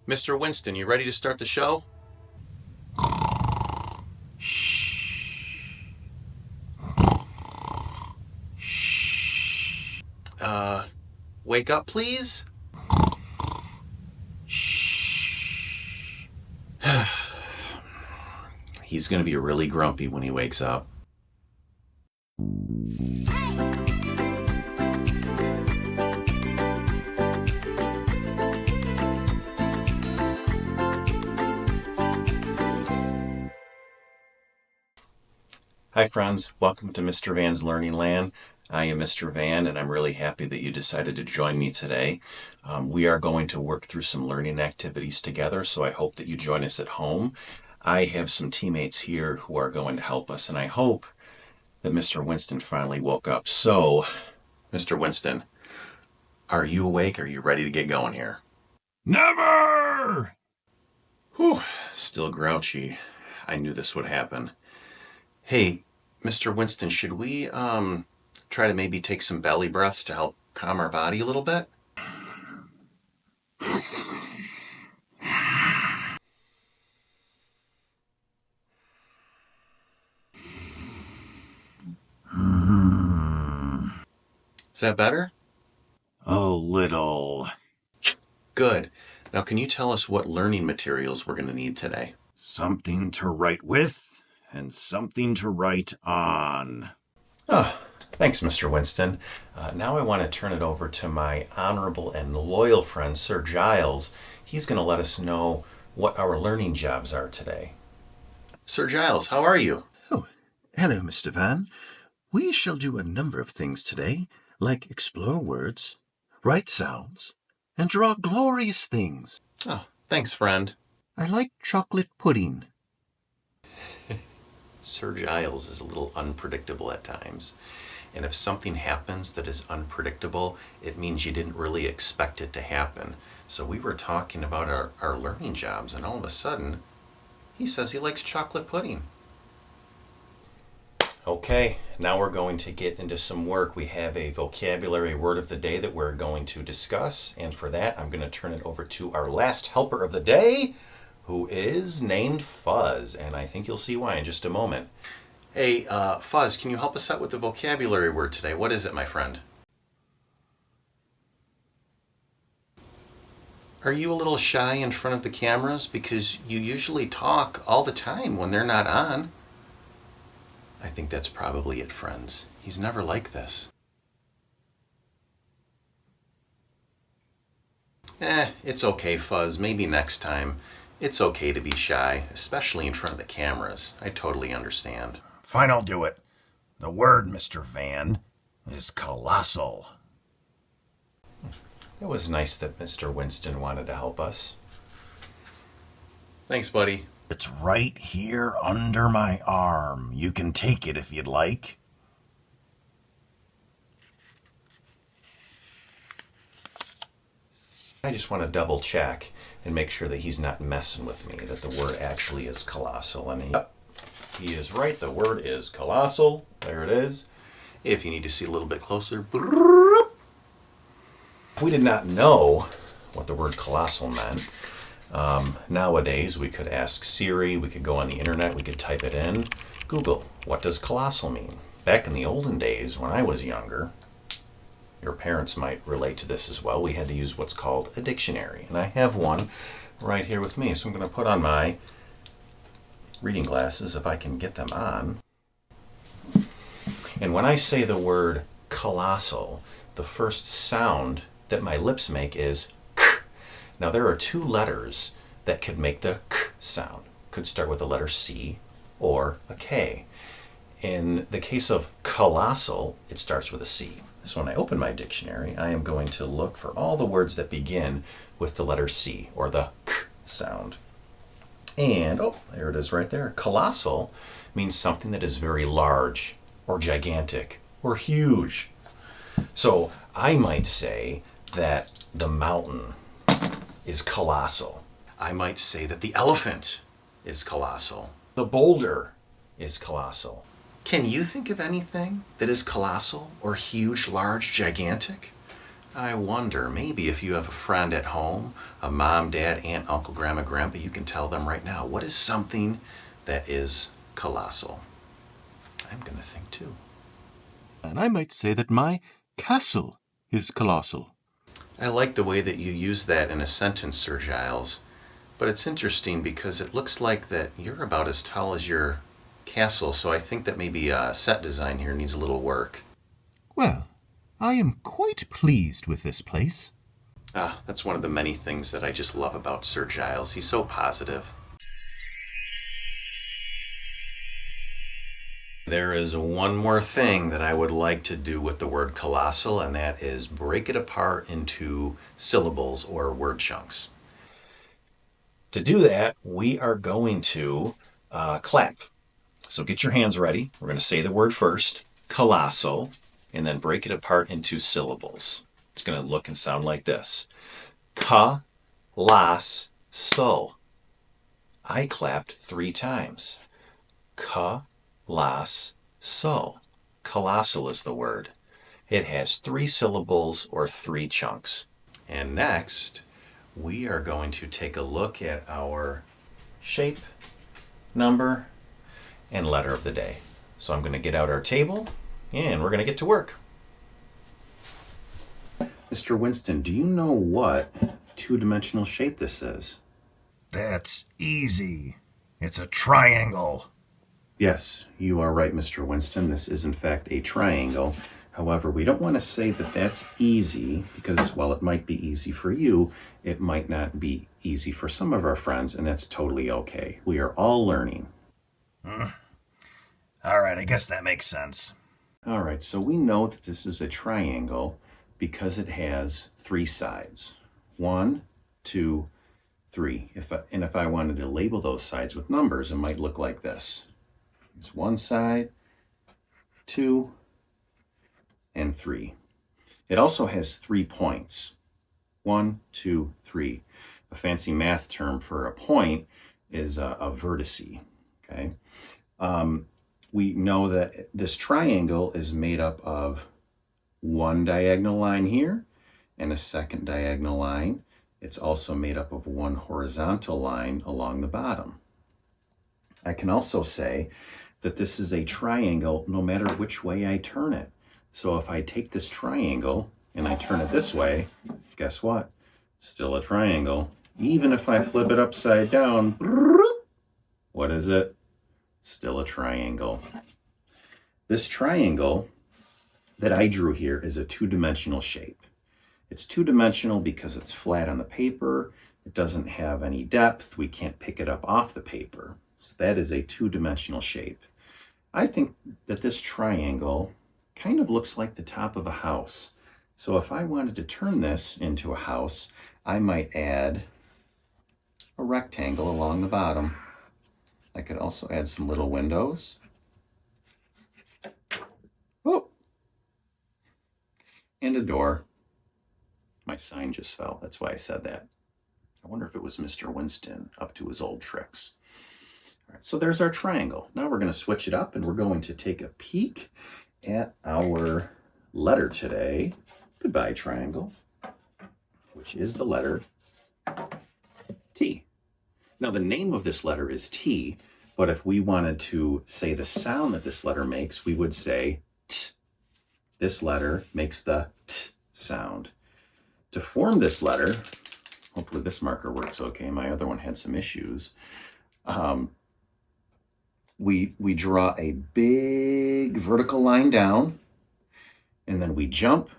Mr. Winston, you ready to start the show? Wake up, please? He's gonna be really grumpy when he wakes up. Hi friends, welcome to Mr. Van's Learning Land. I am Mr. Van and I'm really happy that you decided to join me today. We are going to work through some learning activities together, so I hope that you join us at home. I have some teammates here who are going to help us, and I hope that Mr. Winston finally woke up. So, Mr. Winston, are you awake? Are you ready to get going here? Never! Whew, still grouchy. I knew this would happen. Hey, Mr. Winston, should we try to maybe take some belly breaths to help calm our body a little bit? Is that better? A little. Good. Now, can you tell us what learning materials we're going to need today? Something to write with and something to write on. Oh, thanks, Mr. Winston. Now I want to turn it over to my honorable and loyal friend, Sir Giles. He's going to let us know what our learning jobs are today. Sir Giles, how are you? Oh, hello, Mr. Van. We shall do a number of things today, like explore words, write sounds, and draw glorious things. Oh, thanks, friend. I like chocolate pudding. Sir Giles is a little unpredictable at times. And if something happens that is unpredictable, it means you didn't really expect it to happen. So we were talking about our learning jobs, and all of a sudden, he says he likes chocolate pudding. Okay, now we're going to get into some work. We have a vocabulary word of the day that we're going to discuss. And for that, I'm going to turn it over to our last helper of the day, who is named Fuzz. And I think you'll see why in just a moment. Hey, Fuzz, can you help us out with the vocabulary word today? What is it, my friend? Are you a little shy in front of the cameras? Because you usually talk all the time when they're not on. I think that's probably it, friends. He's never like this. It's okay, Fuzz. Maybe next time. It's okay to be shy, especially in front of the cameras. I totally understand. Fine, I'll do it. The word, Mr. Van, is colossal. It was nice that Mr. Winston wanted to help us. Thanks, buddy. It's right here under my arm. You can take it if you'd like. I just want to double check and make sure that he's not messing with me, that the word actually is colossal. And he is right, the word is colossal. There it is. If you need to see a little bit closer. If we did not know what the word colossal meant, nowadays we could ask Siri, we could go on the internet, we could type it in. Google, what does colossal mean? Back in the olden days when I was younger, your parents might relate to this as well, we had to use what's called a dictionary. And I have one right here with me, so I'm going to put on my reading glasses if I can get them on. And when I say the word colossal, the first sound that my lips make is k. Now there are two letters that could make the k sound. Could start with the letter C or a K. In the case of colossal, it starts with a C. So when I open my dictionary, I am going to look for all the words that begin with the letter C or the k sound. And, oh, there it is right there. Colossal means something that is very large or gigantic or huge. So I might say that the mountain is colossal. I might say that the elephant is colossal. The boulder is colossal. Can you think of anything that is colossal or huge, large, gigantic? I wonder, maybe if you have a friend at home, a mom, dad, aunt, uncle, grandma, grandpa, you can tell them right now, what is something that is colossal? I'm going to think too. And I might say that my castle is colossal. I like the way that you use that in a sentence, Sir Giles. But it's interesting because it looks like that you're about as tall as your castle, so I think that maybe set design here needs a little work. Well, I am quite pleased with this place. Ah, that's one of the many things that I just love about Sir Giles. He's so positive. There is one more thing that I would like to do with the word colossal, and that is break it apart into syllables or word chunks. To do that, we are going to clap. So get your hands ready. We're going to say the word first, colossal, and then break it apart into syllables. It's going to look and sound like this. Ka-las-so. I clapped 3 times. Ka-las-so. Colossal is the word. It has 3 syllables or 3 chunks. And next, we are going to take a look at our shape, number, and letter of the day. So I'm going to get out our table and we're going to get to work. Mr. Winston, do you know what 2-dimensional shape this is? That's easy. It's a triangle. Yes, you are right, Mr. Winston. This is in fact a triangle. However, we don't want to say that that's easy because while it might be easy for you, it might not be easy for some of our friends, and that's totally okay. We are all learning. All right, I guess that makes sense. All right, so we know that this is a triangle because it has 3 sides. 1, 2, 3. If I wanted to label those sides with numbers, it might look like this. There's 1 side, 2, and 3. It also has 3 points. 1, 2, 3. A fancy math term for a point is a vertice. Okay. We know that this triangle is made up of 1 diagonal line here and a 2nd diagonal line. It's also made up of 1 horizontal line along the bottom. I can also say that this is a triangle no matter which way I turn it. So if I take this triangle and I turn it this way, guess what? Still a triangle. Even if I flip it upside down, what is it? Still a triangle. This triangle that I drew here is a 2-dimensional shape. It's 2-dimensional because it's flat on the paper. It doesn't have any depth. We can't pick it up off the paper. So that is a 2-dimensional shape. I think that this triangle kind of looks like the top of a house. So if I wanted to turn this into a house, I might add a rectangle along the bottom. I could also add some little windows. Oh, and a door. My sign just fell. That's why I said that. I wonder if it was Mr. Winston up to his old tricks. All right, so there's our triangle. Now we're going to switch it up and we're going to take a peek at our letter today. Goodbye, triangle, which is the letter T. Now the name of this letter is T, but if we wanted to say the sound that this letter makes, we would say T. This letter makes the T sound. To form this letter, hopefully this marker works okay. My other one had some issues. We draw a big vertical line down, and then we jump,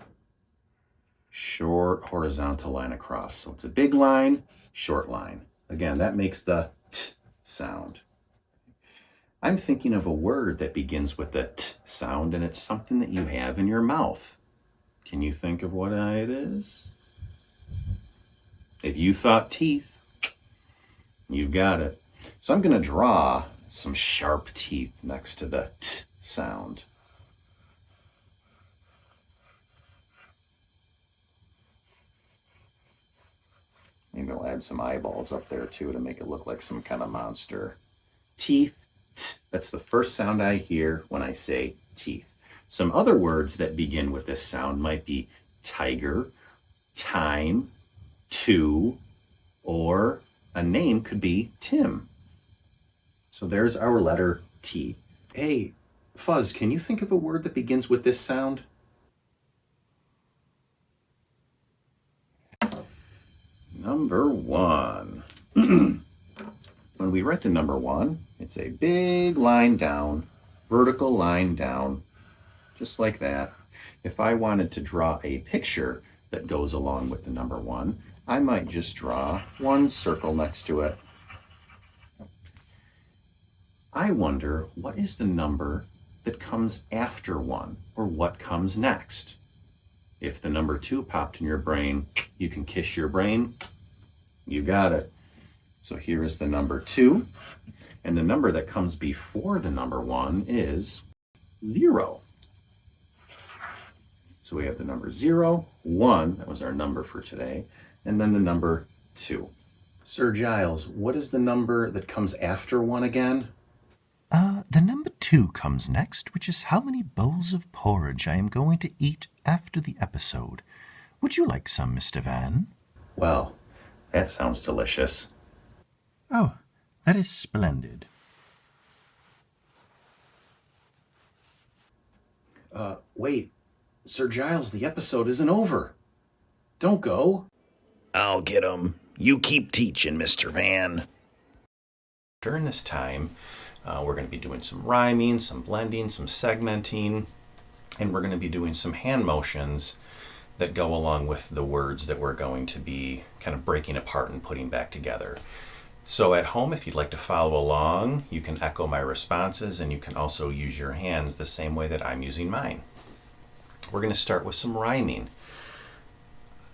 short horizontal line across. So it's a big line, short line. Again, that makes the T sound. I'm thinking of a word that begins with the T sound, and it's something that you have in your mouth. Can you think of what it is? If you thought teeth, you've got it. So I'm going to draw some sharp teeth next to the T sound. Maybe I'll add some eyeballs up there too to make it look like some kind of monster. Teeth, T. That's the first sound I hear when I say teeth. Some other words that begin with this sound might be tiger time, to, or a name could be Tim. So there's our letter T. Hey, Fuzz, can you think of a word that begins with this sound? Number 1. When we write the number 1, it's a big line down, vertical line down, just like that. If I wanted to draw a picture that goes along with the number 1, I might just draw one circle next to it. I wonder, what is the number that comes after 1, or what comes next? If the number 2 popped in your brain, you can kiss your brain. You got it. So here is the number 2, and the number that comes before the number 1 is 0. So we have the number 0, 1, that was our number for today, and then the number 2. Sir Giles, what is the number that comes after 1 again? The number 2 comes next, which is how many bowls of porridge I am going to eat after the episode. Would you like some, Mr. Van? Well, that sounds delicious. Oh, that is splendid. Wait, Sir Giles, the episode isn't over. Don't go. I'll get 'em. You keep teaching, Mr. Van. During this time, we're going to be doing some rhyming, some blending, some segmenting, and we're going to be doing some hand motions that go along with the words that we're going to be kind of breaking apart and putting back together. So at home, if you'd like to follow along, you can echo my responses, and you can also use your hands the same way that I'm using mine. We're going to start with some rhyming.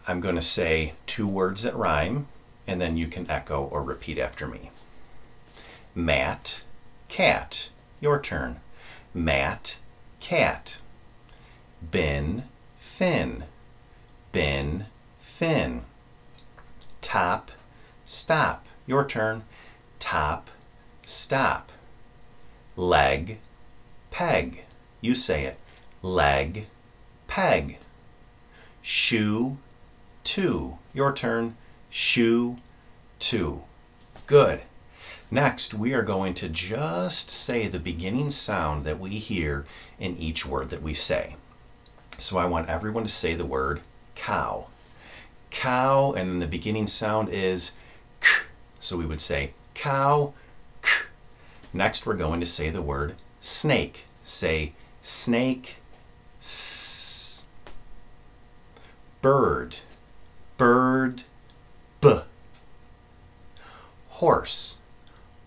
I'm going to say 2 words that rhyme, and then you can echo or repeat after me. Matt, cat. Your turn. Matt, cat. Bin, fin. Bin, fin. Top, stop. Your turn. Top, stop. Leg, peg. You say it. Leg, peg. Shoe, two. Your turn. Shoe, two. Good. Next, we are going to just say the beginning sound that we hear in each word that we say. So I want everyone to say the word cow. Cow, and then the beginning sound is k. So we would say cow, k. Next, we're going to say the word snake. Say snake, s. Bird, bird, b. Horse,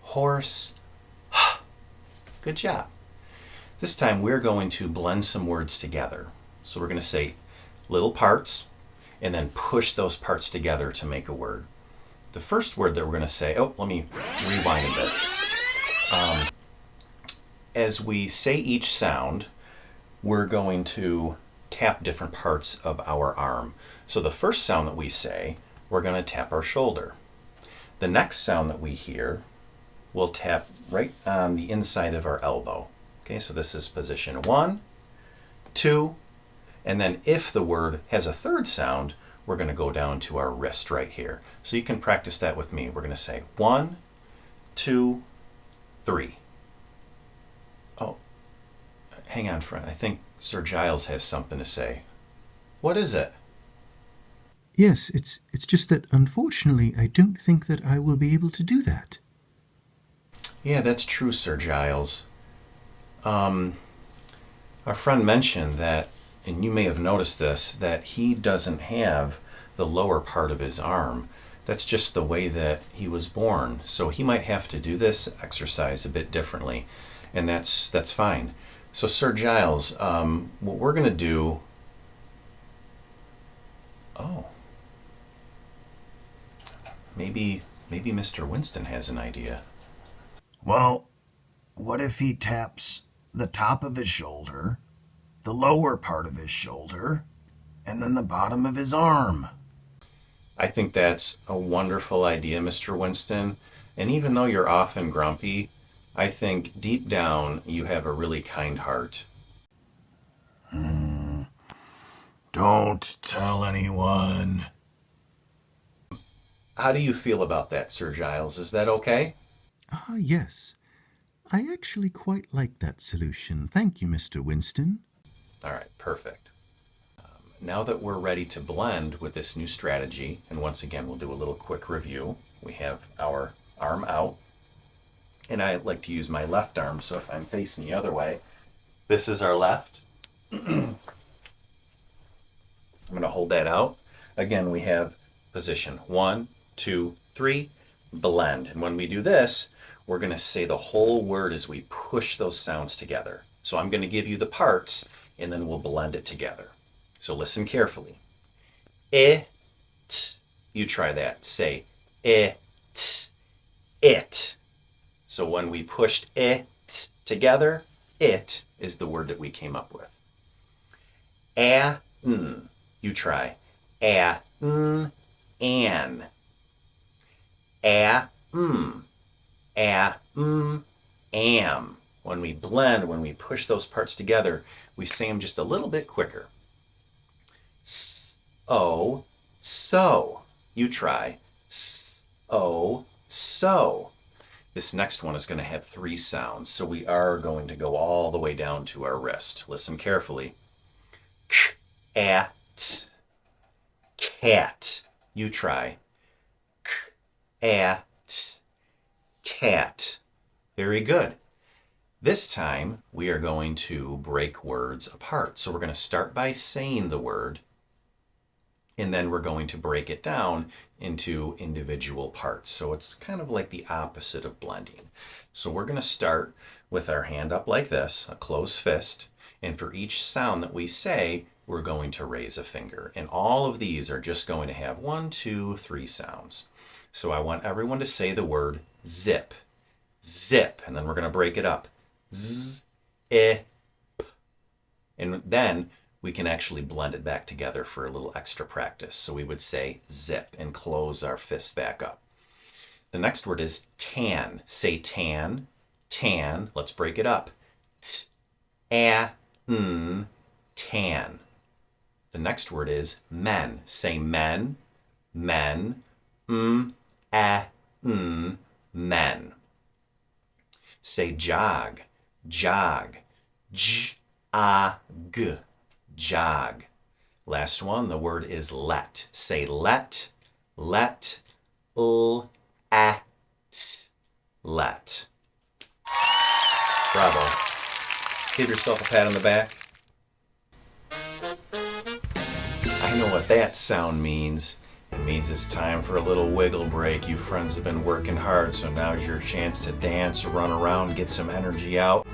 horse, h. Good job. This time we're going to blend some words together. So we're going to say little parts and then push those parts together to make a word. The first word that we're going to say, let me rewind a bit. As we say each sound, we're going to tap different parts of our arm. So the first sound that we say, we're going to tap our shoulder. The next sound that we hear, we'll tap right on the inside of our elbow. Okay, so this is position 1, 2, and then if the word has a third sound, we're going to go down to our wrist right here. So you can practice that with me. We're going to say 1, 2, 3. Oh, hang on, friend. I think Sir Giles has something to say. What is it? Yes, it's just that unfortunately I don't think that I will be able to do that. Yeah, that's true, Sir Giles. Our friend mentioned that, and you may have noticed this, that he doesn't have the lower part of his arm. That's just the way that he was born. So he might have to do this exercise a bit differently, and that's fine. So Sir Giles, what we're going to do... Maybe Mr. Winston has an idea. Well, what if he taps the top of his shoulder, the lower part of his shoulder, and then the bottom of his arm? I think that's a wonderful idea, Mr. Winston. And even though you're often grumpy, I think deep down you have a really kind heart. Don't Don't tell anyone. How do you feel about that, Sir Giles? Is that okay? Yes. I actually quite like that solution. Thank you, Mr. Winston. All right, perfect. Now that we're ready to blend with this new strategy, and once again, we'll do a little quick review. We have our arm out, and I like to use my left arm, so if I'm facing the other way, this is our left. I'm going to hold that out. Again, we have position 1, 2, 3, blend. And when we do this, we're going to say the whole word as we push those sounds together. So I'm going to give you the parts, and then we'll blend it together. So listen carefully. It. You try that. Say it. It. So when we pushed it together, it is the word that we came up with. You try. An. Am. When we blend, when we push those parts together, we say them just a little bit quicker. So. You try. So. This next one is going to have 3 sounds, so we are going to go all the way down to our wrist. Listen carefully. At. Cat. You try. At. Cat. Very good. This time, we are going to break words apart. So we're going to start by saying the word, and then we're going to break it down into individual parts. So it's kind of like the opposite of blending. So we're going to start with our hand up like this, a closed fist, and for each sound that we say, we're going to raise a finger. And all of these are just going to have 1, 2, 3 sounds. So I want everyone to say the word zip. Zip. And then we're going to break it up. Z, I, P. And then we can actually blend it back together for a little extra practice. So we would say zip and close our fist back up. The next word is tan. Say tan, tan. Let's break it up. T, a, n, tan. The next word is men. Say men, men, a, n, men. Say jog, jog, j-a-g, jog. Last one, the word is let. Say let, let, l-a-t, let. Bravo. Give yourself a pat on the back. I know what that sound means. It means it's time for a little wiggle break. You friends have been working hard, so now's your chance to dance, run around, get some energy out.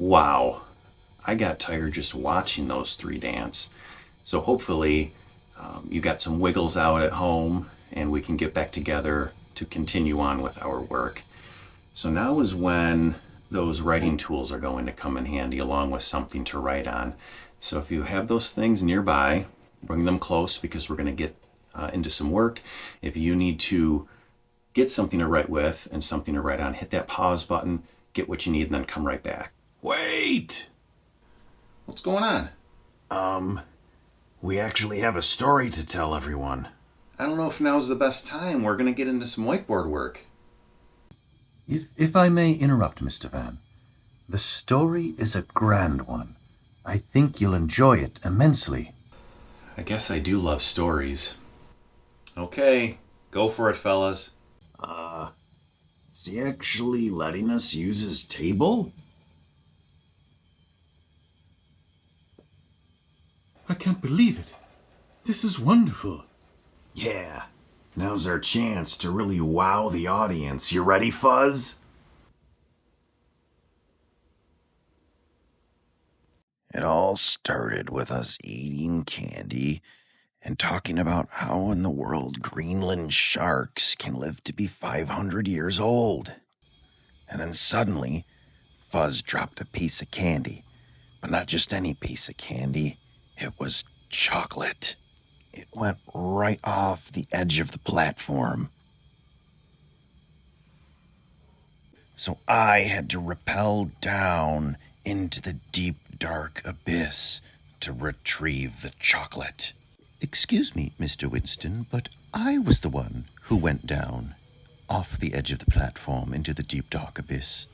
Wow, I got tired just watching those 3 dance. So hopefully you got some wiggles out at home and we can get back together to continue on with our work. So now is when those writing tools are going to come in handy along with something to write on. So if you have those things nearby, bring them close because we're going to get into some work. If you need to get something to write with and something to write on, hit that pause button, get what you need, and then come right back. Wait! What's going on? We actually have a story to tell everyone. I don't know if now's the best time. We're going to get into some whiteboard work. If I may interrupt, Mr. Van, The story is a grand one. I think you'll enjoy it immensely. I guess I do love stories. Okay, go for it, fellas. Is he actually letting us use his table? I can't believe it. This is wonderful. Yeah. Now's our chance to really wow the audience. You ready, Fuzz? It all started with us eating candy and talking about how in the world Greenland sharks can live to be 500 years old. And then suddenly, Fuzz dropped a piece of candy. But not just any piece of candy. It was chocolate. It went right off the edge of the platform. So I had to rappel down into the deep, dark abyss to retrieve the chocolate. Excuse me, Mr. Winston, but I was the one who went down off the edge of the platform into the deep, dark abyss.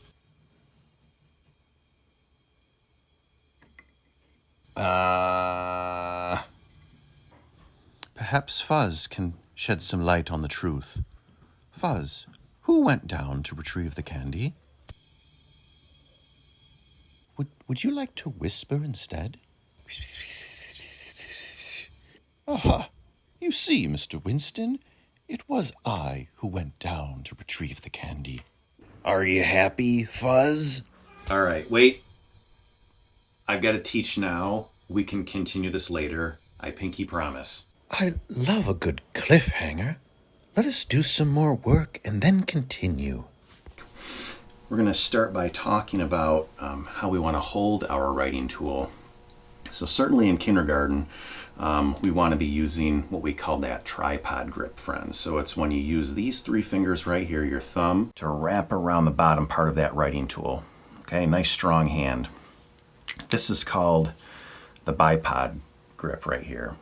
Perhaps Fuzz can shed some light on the truth. Fuzz, who went down to retrieve the candy? Would you like to whisper instead? Aha! You see, Mr. Winston, it was I who went down to retrieve the candy. Are you happy, Fuzz? All right, wait. I've got to teach now. We can continue this later. I pinky promise. I love a good cliffhanger. Let us do some more work and then continue. We're going to start by talking about how we want to hold our writing tool. So certainly in kindergarten, we want to be using what we call that tripod grip, friends. So it's when you use these three fingers right here, your thumb, to wrap around the bottom part of that writing tool. Okay, nice strong hand. This is called the bipod grip right here.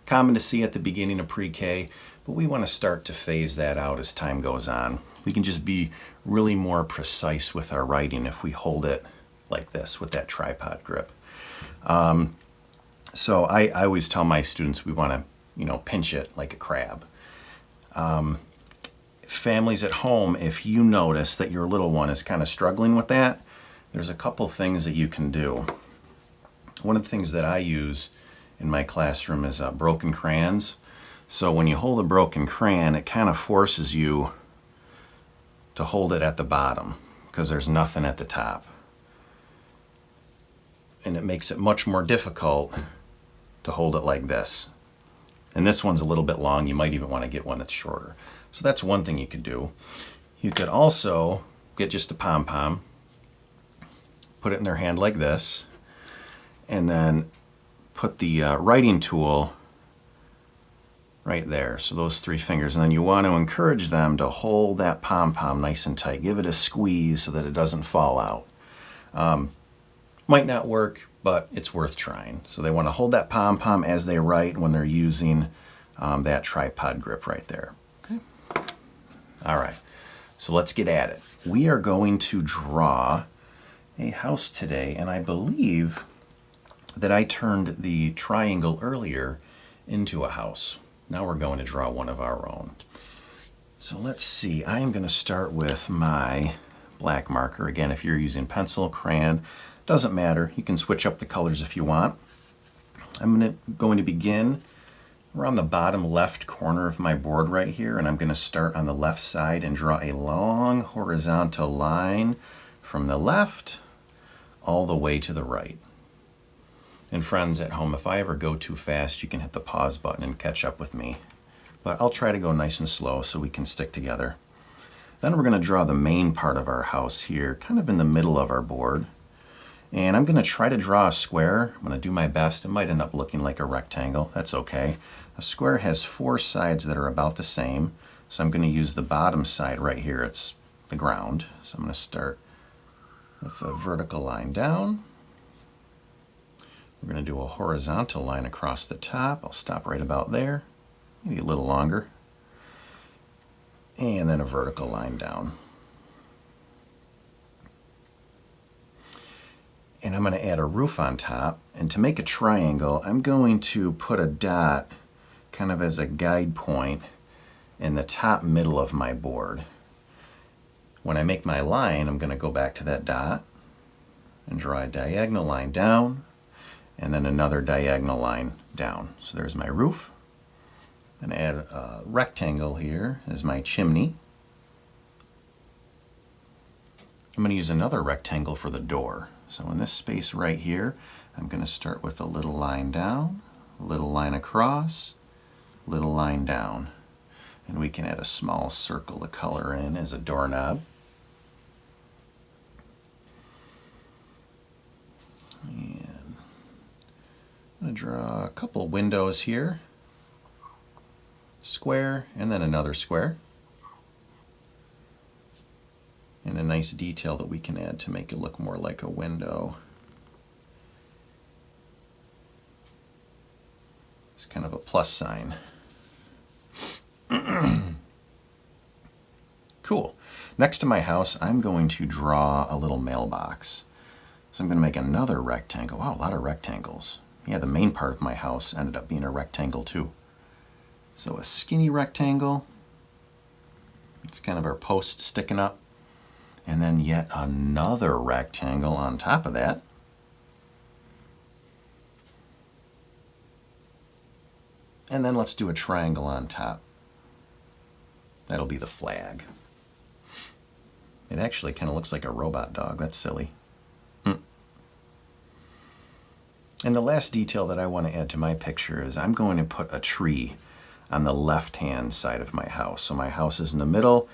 Common to see at the beginning of pre-K, but we want to start to phase that out as time goes on. We can just be really more precise with our writing if we hold it like this with that tripod grip. So I always tell my students we want to, pinch it like a crab. Families at home, if you notice that your little one is kind of struggling with that, there's a couple things that you can do. One of the things that I use in my classroom is broken crayons. So when you hold a broken crayon, it kind of forces you to hold it at the bottom because there's nothing at the top. And it makes it much more difficult to hold it like this. And this one's a little bit long. You might even want to get one that's shorter. So that's one thing you could do. You could also get just a pom-pom, put it in their hand like this, and then put the writing tool right there. So those three fingers. And then you want to encourage them to hold that pom-pom nice and tight. Give it a squeeze so that it doesn't fall out. Might not work, but it's worth trying. So they want to hold that pom-pom as they write when they're using that tripod grip right there. Okay. All right. So let's get at it. We are going to draw a house today, and I believe that I turned the triangle earlier into a house. Now we're going to draw one of our own. So let's see. I am going to start with my black marker. Again, if you're using pencil, crayon, doesn't matter. You can switch up the colors if you want. I'm going to begin around the bottom left corner of my board right here, and I'm going to start on the left side and draw a long horizontal line from the left all the way to the right. And friends at home, if I ever go too fast, you can hit the pause button and catch up with me. But I'll try to go nice and slow so we can stick together. Then we're going to draw the main part of our house here, kind of in the middle of our board. And I'm going to try to draw a square. I'm going to do my best. It might end up looking like a rectangle. That's okay. A square has four sides that are about the same. So I'm going to use the bottom side right here. It's the ground. So I'm going to start with a vertical line down. We're going to do a horizontal line across the top. I'll stop right about there, maybe a little longer. And then a vertical line down. And I'm going to add a roof on top. And to make a triangle, I'm going to put a dot kind of as a guide point in the top middle of my board. When I make my line, I'm going to go back to that dot and draw a diagonal line down, and then another diagonal line down. So there's my roof. And add a rectangle here as my chimney. I'm going to use another rectangle for the door. So in this space right here, I'm going to start with a little line down, a little line across, little line down. And we can add a small circle to color in as a doorknob. And I'm going to draw a couple windows here. Square, and then another square. And a nice detail that we can add to make it look more like a window. It's kind of a plus sign. Cool. Next to my house, I'm going to draw a little mailbox. So I'm going to make another rectangle. Wow, a lot of rectangles. Yeah, the main part of my house ended up being a rectangle too. So a skinny rectangle. It's kind of our post sticking up. And then yet another rectangle on top of that. And then let's do a triangle on top. That'll be the flag. It actually kind of looks like a robot dog. That's silly. And the last detail that I want to add to my picture is I'm going to put a tree on the left-hand side of my house. So my house is in the middle.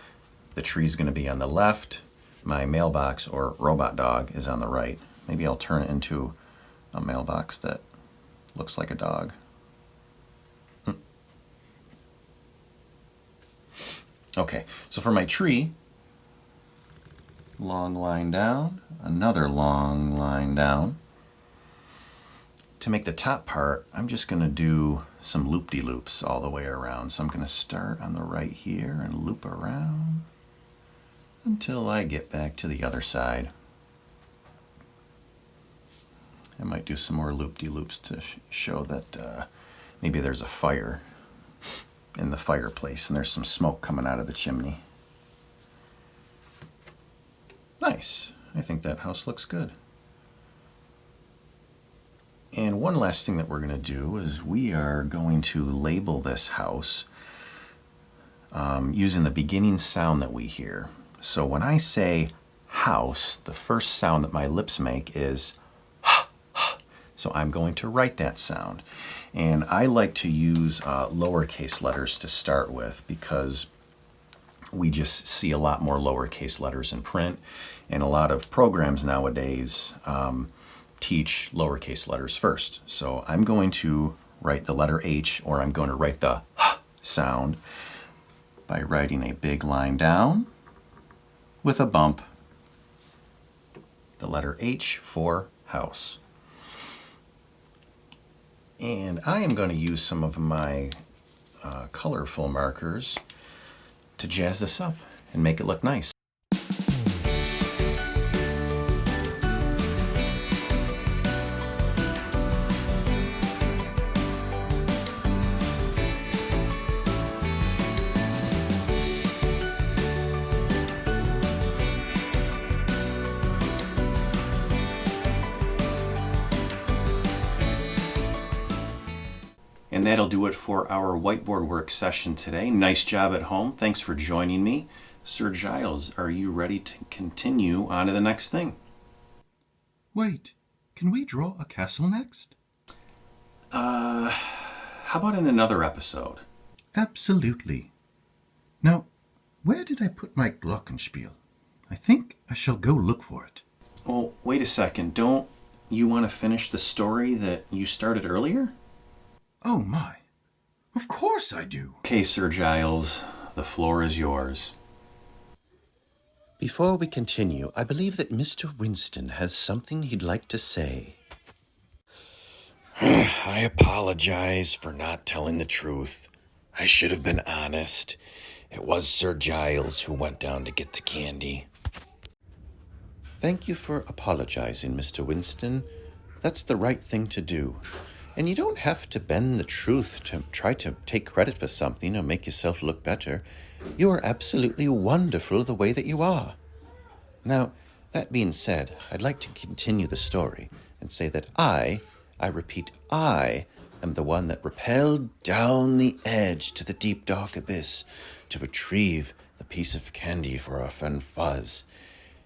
The tree's going to be on the left. My mailbox or robot dog is on the right. Maybe I'll turn it into a mailbox that looks like a dog. Okay, so for my tree, long line down, another long line down. To make the top part, I'm just going to do some loop-de-loops all the way around. So I'm going to start on the right here and loop around until I get back to the other side. I might do some more loop-de-loops to show that maybe there's a fire in the fireplace and there's some smoke coming out of the chimney. Nice. I think that house looks good. And one last thing that we're going to do is we are going to label this house using the beginning sound that we hear. So when I say house, the first sound that my lips make is ha, ha. So I'm going to write that sound. And I like to use lowercase letters to start with because we just see a lot more lowercase letters in print. And a lot of programs nowadays teach lowercase letters first. So I'm going to write the letter H, or I'm going to write the H sound by writing a big line down with a bump, the letter H for house. And I am going to use some of my colorful markers to jazz this up and make it look nice. And that'll do it for our whiteboard work session today. Nice job at home. Thanks for joining me. Sir Giles, are you ready to continue on to the next thing? Wait, can we draw a castle next? How about in another episode? Absolutely. Now, where did I put my glockenspiel? I think I shall go look for it. Well, wait a second. Don't you want to finish the story that you started earlier? Oh my, of course I do. Okay, Sir Giles, the floor is yours. Before we continue, I believe that Mr. Winston has something he'd like to say. I apologize for not telling the truth. I should have been honest. It was Sir Giles who went down to get the candy. Thank you for apologizing, Mr. Winston. That's the right thing to do. And you don't have to bend the truth to try to take credit for something or make yourself look better. You are absolutely wonderful the way that you are. Now, that being said, I'd like to continue the story and say that I repeat, I am the one that rappelled down the edge to the deep dark abyss to retrieve the piece of candy for our friend Fuzz.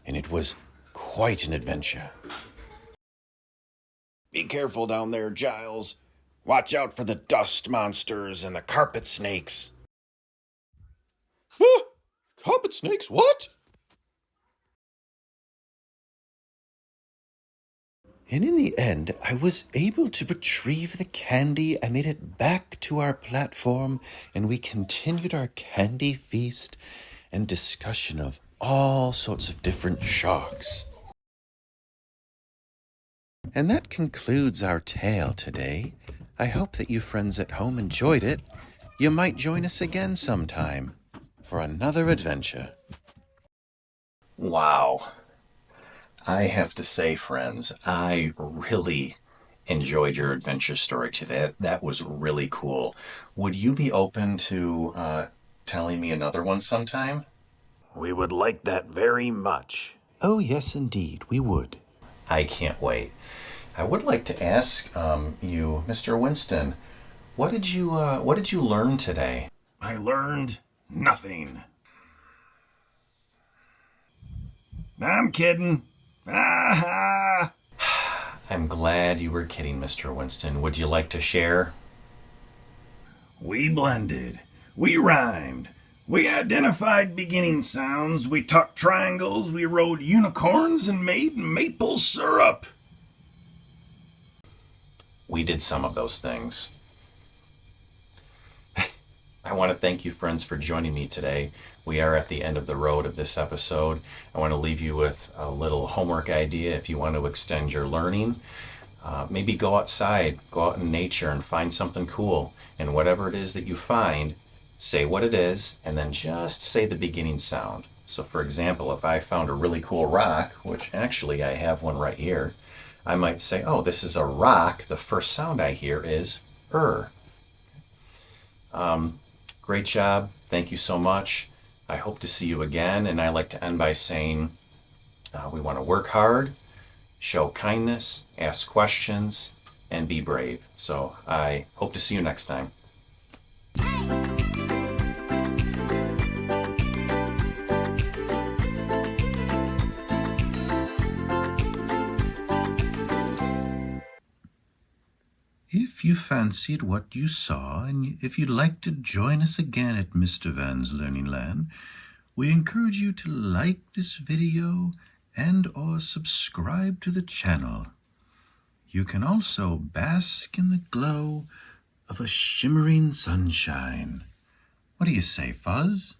And it was quite an adventure. Be careful down there, Giles. Watch out for the dust monsters and the carpet snakes. Carpet snakes? What? And in the end, I was able to retrieve the candy. I made it back to our platform, and we continued our candy feast and discussion of all sorts of different sharks. And that concludes our tale today. I hope that you friends at home enjoyed it. You might join us again sometime for another adventure. Wow. I have to say, friends, I really enjoyed your adventure story today. That was really cool. Would you be open to telling me another one sometime? We would like that very much. Oh, yes, indeed, we would. I can't wait. I would like to ask you, Mr. Winston, what did you learn today? I learned nothing. I'm kidding. Ah-ha! I'm glad you were kidding, Mr. Winston. Would you like to share? We blended. We rhymed. We identified beginning sounds. We talked triangles. We rode unicorns and made maple syrup. We did some of those things. I want to thank you, friends, for joining me today. We are at the end of the road of this episode. I want to leave you with a little homework idea if you want to extend your learning. Maybe go outside, go out in nature and find something cool. And whatever it is that you find, say what it is, and then just say the beginning sound. So for example, if I found a really cool rock, which actually I have one right here, I might say, oh, this is a rock. The first sound I hear is Great job. Thank you so much. I hope to see you again. And I like to end by saying we want to work hard, show kindness, ask questions, and be brave. So I hope to see you next time. If you fancied what you saw, and if you'd like to join us again at Mr. Van's Learning Land, we encourage you to like this video and or subscribe to the channel. You can also bask in the glow of a shimmering sunshine. What do you say, Fuzz?